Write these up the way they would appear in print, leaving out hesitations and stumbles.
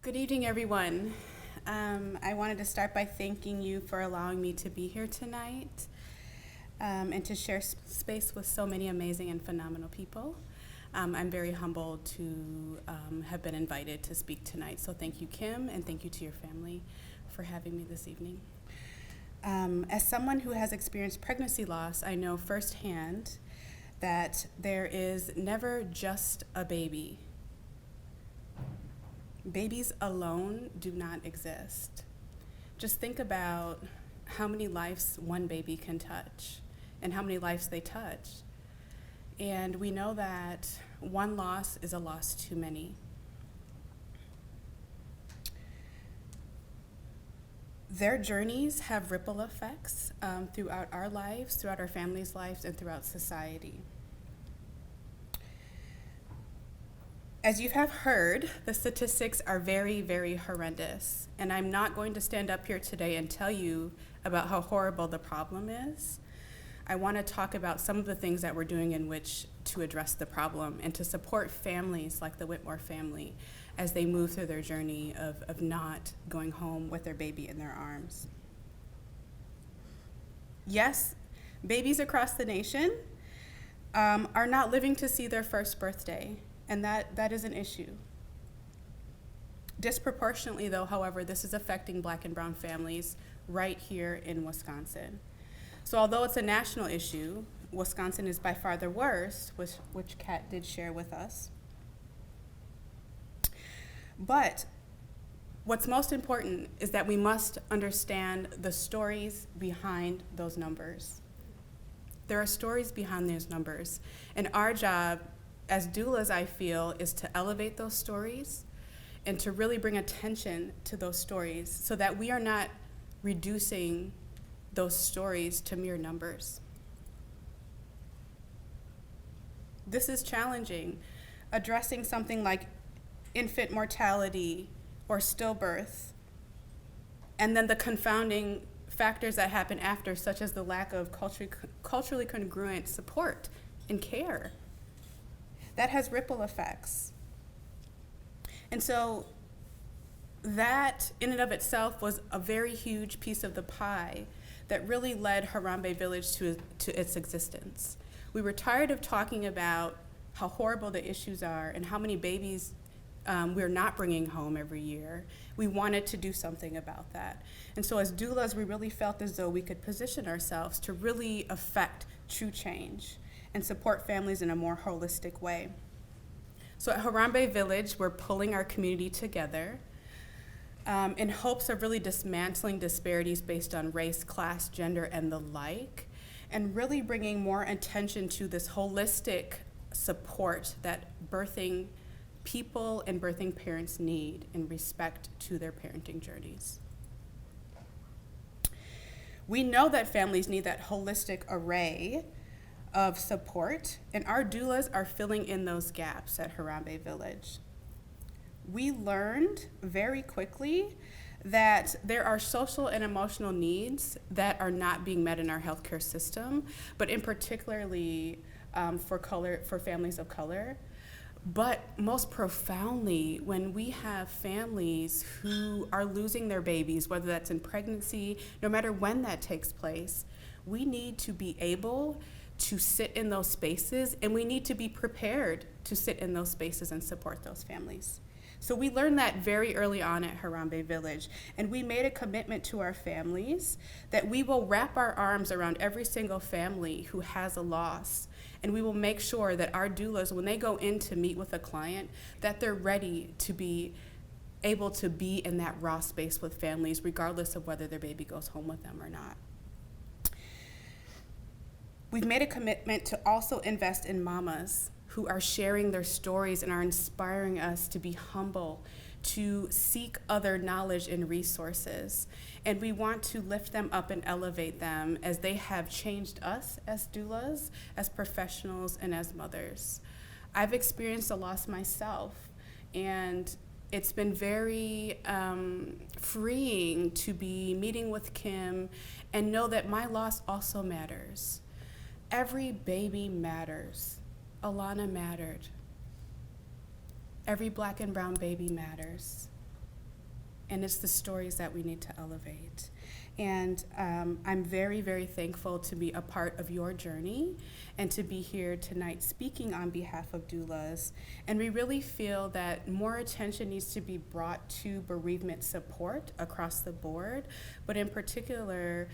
Good evening, everyone. I wanted to start by thanking you for allowing me to be here tonight and to share space with so many amazing and phenomenal people. I'm very humbled to have been invited to speak tonight. So thank you, Kim, and thank you to your family for having me this evening. As someone who has experienced pregnancy loss, I know firsthand that there is never just a baby. Babies alone do not exist. Just think about how many lives one baby can touch and how many lives they touch. And we know that one loss is a loss too many. Their journeys have ripple effects throughout our lives, throughout our families' lives, and throughout society. As you have heard, the statistics are very, very horrendous. And I'm not going to stand up here today and tell you about how horrible the problem is. I want to talk about some of the things that we're doing in which to address the problem and to support families like the Whitmore family as they move through their journey of not going home with their baby in their arms. Yes, babies across the nation are not living to see their first birthday. And that is an issue. Disproportionately, though, however, this is affecting Black and brown families right here in Wisconsin. So although it's a national issue, Wisconsin is by far the worst, which Kat did share with us. But what's most important is that we must understand the stories behind those numbers. There are stories behind those numbers, and our job as doulas, I feel, is to elevate those stories and to really bring attention to those stories so that we are not reducing those stories to mere numbers. This is challenging. Addressing something like infant mortality or stillbirth, and then the confounding factors that happen after, such as the lack of culturally congruent support and care. That has ripple effects. And so that in and of itself was a very huge piece of the pie that really led Harambee Village to its existence. We were tired of talking about how horrible the issues are and how many babies we're not bringing home every year. We wanted to do something about that. And so as doulas, we really felt as though we could position ourselves to really affect true change and support families in a more holistic way. So at Harambee Village, we're pulling our community together in hopes of really dismantling disparities based on race, class, gender, and the like, and really bringing more attention to this holistic support that birthing people and birthing parents need in respect to their parenting journeys. We know that families need that holistic array of support, and our doulas are filling in those gaps at Harambee Village. We learned very quickly that there are social and emotional needs that are not being met in our healthcare system, but in particularly for families of color. But most profoundly, when we have families who are losing their babies, whether that's in pregnancy, no matter when that takes place, we need to be able to sit in those spaces, and we need to be prepared to sit in those spaces and support those families. So we learned that very early on at Harambee Village, and we made a commitment to our families that we will wrap our arms around every single family who has a loss, and we will make sure that our doulas, when they go in to meet with a client, that they're ready to be able to be in that raw space with families, regardless of whether their baby goes home with them or not. We've made a commitment to also invest in mamas who are sharing their stories and are inspiring us to be humble, to seek other knowledge and resources. And we want to lift them up and elevate them as they have changed us as doulas, as professionals, and as mothers. I've experienced a loss myself, and it's been very freeing to be meeting with Kim and know that my loss also matters. Every baby matters. Alana mattered. Every Black and brown baby matters. and it's the stories that we need to elevate. And I'm very, very thankful to be a part of your journey and to be here tonight speaking on behalf of doulas. And we really feel that more attention needs to be brought to bereavement support across the board, but in particular,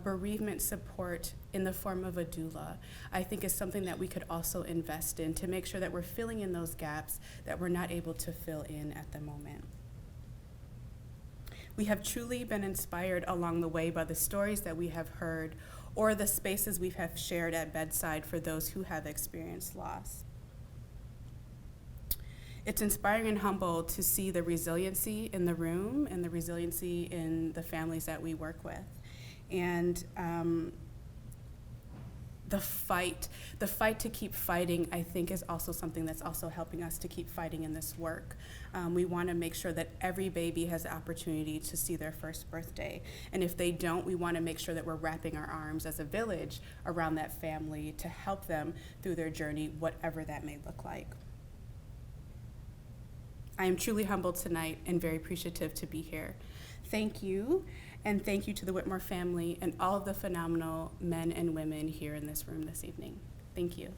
bereavement support in the form of a doula, I think is something that we could also invest in to make sure that we're filling in those gaps that we're not able to fill in at the moment. We have truly been inspired along the way by the stories that we have heard or the spaces we have shared at bedside for those who have experienced loss. It's inspiring and humble to see the resiliency in the room and the resiliency in the families that we work with. And the fight to keep fighting, I think, is also something that's also helping us to keep fighting in this work. We want to make sure that every baby has the opportunity to see their first birthday. And if they don't, we want to make sure that we're wrapping our arms as a village around that family to help them through their journey, whatever that may look like. I am truly humbled tonight and very appreciative to be here. Thank you, and thank you to the Whitmore family and all of the phenomenal men and women here in this room this evening. Thank you.